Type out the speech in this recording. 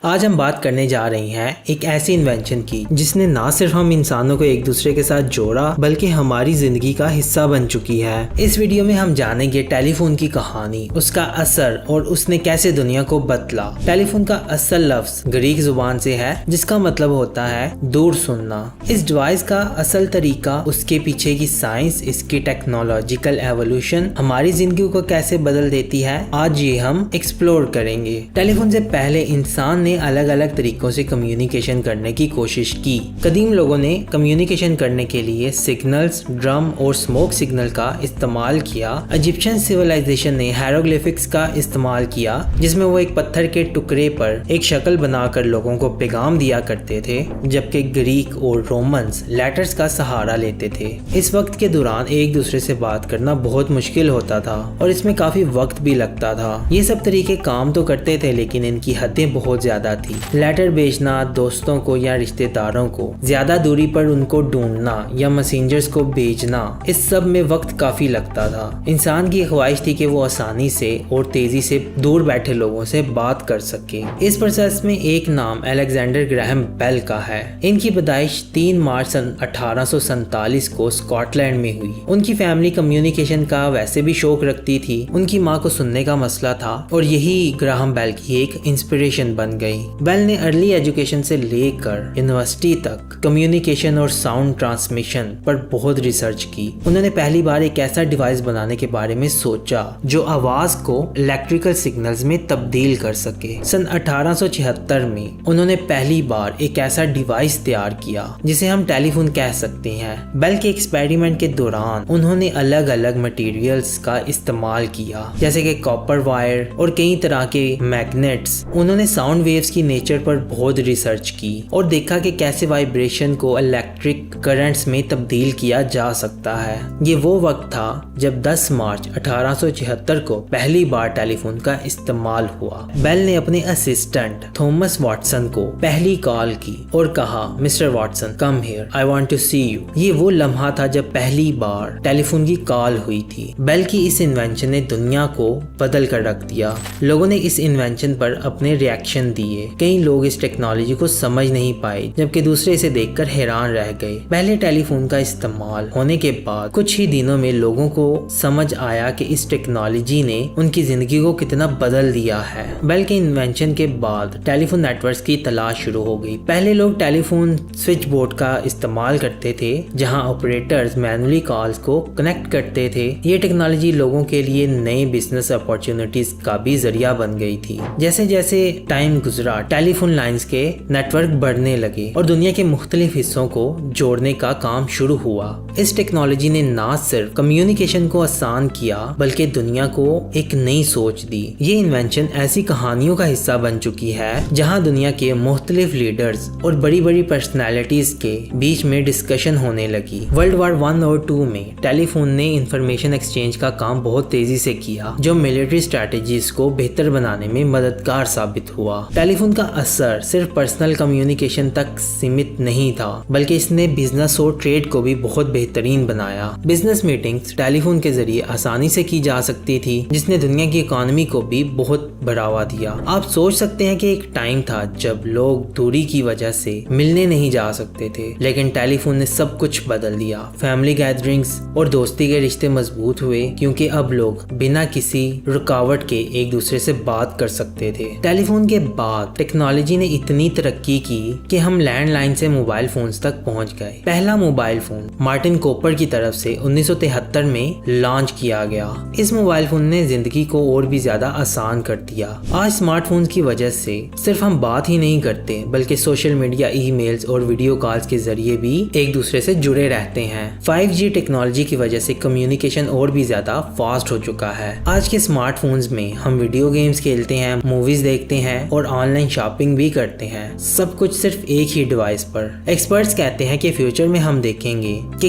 آج ہم بات کرنے جا رہی ہیں ایک ایسی انوینشن کی جس نے نہ صرف ہم انسانوں کو ایک دوسرے کے ساتھ جوڑا بلکہ ہماری زندگی کا حصہ بن چکی ہے۔ اس ویڈیو میں ہم جانیں گے ٹیلی فون کی کہانی، اس کا اثر اور اس نے کیسے دنیا کو بدلا۔ ٹیلی فون کا اصل لفظ گریک زبان سے ہے جس کا مطلب ہوتا ہے دور سننا۔ اس ڈیوائس کا اصل طریقہ، اس کے پیچھے کی سائنس، اس کی ٹیکنالوجیکل ایوولوشن ہماری زندگی کو کیسے بدل دیتی ہے، آج یہ ہم ایکسپلور کریں گے۔ ٹیلی فون سے پہلے انسان نے الگ الگ طریقوں سے کمیونیکیشن کرنے کی کوشش کی۔ قدیم لوگوں نے کمیونیکیشن کرنے کے لیے سگنلز، ڈرم اور سموک سگنل کا استعمال کیا۔ ایجپشین سیولائزیشن نے ہیروگلیفکس کا استعمال کیا جس میں وہ ایک پتھر کے ٹکڑے پر ایک شکل بنا کر لوگوں کو پیغام دیا کرتے تھے، جبکہ گریک اور رومنز لیٹرز کا سہارا لیتے تھے۔ اس وقت کے دوران ایک دوسرے سے بات کرنا بہت مشکل ہوتا تھا اور اس میں کافی وقت بھی لگتا تھا۔ یہ سب طریقے کام تو کرتے تھے لیکن ان کی حدیں بہت زیادہ تھی۔ لیٹر بھیجنا، دوستوں کو یا رشتہ داروں کو زیادہ دوری پر ان کو ڈھونڈنا یا میسنجرز کو بھیجنا، اس سب میں وقت کافی لگتا تھا۔ انسان کی خواہش تھی کہ وہ آسانی سے اور تیزی سے دور بیٹھے لوگوں سے بات کر سکے۔ اس پروسیس میں ایک نام الیگزینڈر گراہم بیل کا ہے۔ ان کی پیدائش 3 مارچ سن 1847 کو اسکاٹ لینڈ میں ہوئی۔ ان کی فیملی کمیونیکیشن کا ویسے بھی شوق رکھتی تھی۔ ان کی ماں کو سننے کا مسئلہ تھا اور یہی گراہم بیل کی ایک انسپریشن بن گئی۔ بیل نے ارلی ایجوکیشن سے لے کر یونیورسٹی تک کمیونیکیشن اور ساؤنڈ ٹرانسمیشن پر بہت ریسرچ کی۔ انہوں نے پہلی بار ایک ایسا ڈیوائس بنانے کے بارے میں سوچا جو آواز کو الیکٹریکل سگنلز میں تبدیل کر سکے۔ سن 1876 میں انہوں نے پہلی بار ایک ایسا ڈیوائس تیار کیا جسے ہم ٹیلی فون کہہ سکتے ہیں۔ بیل کے ایکسپیریمنٹ کے دوران انہوں نے الگ الگ مٹیریلز کا استعمال کیا جیسے کہ کاپر وائر اور کئی طرح کے میگنیٹس۔ انہوں نے ساؤنڈ ویوز کی نیچر پر بہت ریسرچ کی اور دیکھا کہ کیسے وائبریشن کو الیکٹرک کرنٹس میں تبدیل کیا جا سکتا ہے۔ یہ وہ وقت تھا جب 10 مارچ 1876 کو پہلی بار ٹیلی فون کا استعمال ہوا۔ بیل نے اپنے اسسٹنٹ تھامس واٹسن کو پہلی کال کی اور کہا، mister Watson come here, I want to see you. یہ وہ لمحہ تھا جب پہلی بار ٹیلی فون کی کال ہوئی تھی۔ بیل کی اس انوینشن نے دنیا کو بدل کر رکھ دیا۔ لوگوں نے اس انوینشن پر اپنے ریئیکشن دیے۔ کئی لوگ اس ٹیکنالوجی کو سمجھ نہیں پائے جبکہ دوسرے اسے دیکھ کر حیران رہ گئے۔ پہلے ٹیلی فون کا استعمال ہونے کے بعد کچھ ہی دنوں میں لوگوں کو سمجھ آیا کہ اس ٹیکنالوجی نے ان کی زندگی کو کتنا بدل دیا ہے۔ بیل کے انوینشن کے بعد ٹیلی فون نیٹ ورکس کی تلاش شروع ہو گئی۔ پہلے لوگ ٹیلی فون سوئچ بورڈ کا استعمال کرتے تھے جہاں آپریٹرز مینولی کالز کو کنیکٹ کرتے تھے۔ یہ ٹیکنالوجی لوگوں کے لیے نئے بزنس اپارچونٹیز کا بھی ذریعہ بن گئی تھی۔ جیسے جیسے ٹائم گزرا، ٹیلی فون لائنز کے نیٹ ورک بڑھنے لگے اور دنیا کے مختلف حصوں کو جوڑنے کا کام شروع ہوا۔ اس ٹیکنالوجی نے نہ صرف کمیونیکیشن کو آسان کیا بلکہ دنیا کو ایک نئی سوچ دی۔ یہ انوینشن ایسی کہانیوں کا حصہ بن چکی ہے جہاں دنیا کے مختلف لیڈرز اور بڑی بڑی پرسنالٹیز کے بیچ میں ڈسکشن ہونے لگی۔ ورلڈ وار 1 اور 2 میں ٹیلی فون نے انفارمیشن ایکسچینج کا کام بہت تیزی سے کیا جو ملٹری اسٹریٹجیز کو بہتر بنانے میں مددگار ثابت ہوا۔ ٹیلی فون کا اثر صرف پرسنل کمیونیکیشن تک سیمت نہیں تھا بلکہ اس نے بزنس اور ٹریڈ کو بھی بہت بہترین بنایا۔ بزنس میٹنگز ٹیلی فون کے ذریعے آسانی سے کی جا سکتی تھی جس نے دنیا کی اکانومی کو بھی بہت بڑھاوا دیا۔ آپ سوچ سکتے ہیں کہ ایک ٹائم تھا جب لوگ دوری کی وجہ سے ملنے نہیں جا سکتے تھے لیکن ٹیلی فون نے سب کچھ بدل دیا۔ فیملی گیدرنگز اور دوستی کے رشتے مضبوط ہوئے کیونکہ اب لوگ بنا کسی رکاوٹ کے ایک دوسرے سے بات کر سکتے تھے۔ ٹیلی فون کے بعد ٹیکنالوجی نے اتنی ترقی کی کہ ہم لینڈ لائن سے موبائل فونز تک پہنچ گئے۔ پہلا موبائل فون مارٹن کوپر کی طرف سے 1973 میں لانچ کیا گیا۔ اس موبائل فون نے زندگی کو اور بھی زیادہ آسان کر دیا۔ آج اسمارٹ فونز کی وجہ سے صرف ہم بات ہی نہیں کرتے بلکہ سوشل میڈیا، ای میلز اور ویڈیو کالز کے ذریعے بھی ایک دوسرے سے جڑے رہتے ہیں۔ 5G ٹیکنالوجی کی وجہ سے کمیونیکیشن اور بھی زیادہ فاسٹ ہو چکا ہے۔ آج کے اسمارٹ فونز میں ہم ویڈیو گیمز کھیلتے ہیں، موویز دیکھتے ہیں اور آن لائن شاپنگ بھی کرتے ہیں، سب کچھ صرف ایک ہی ڈیوائس پر۔ ایکسپرٹس کہتے ہیں کہ فیوچر میں ہم دیکھیں گے کہ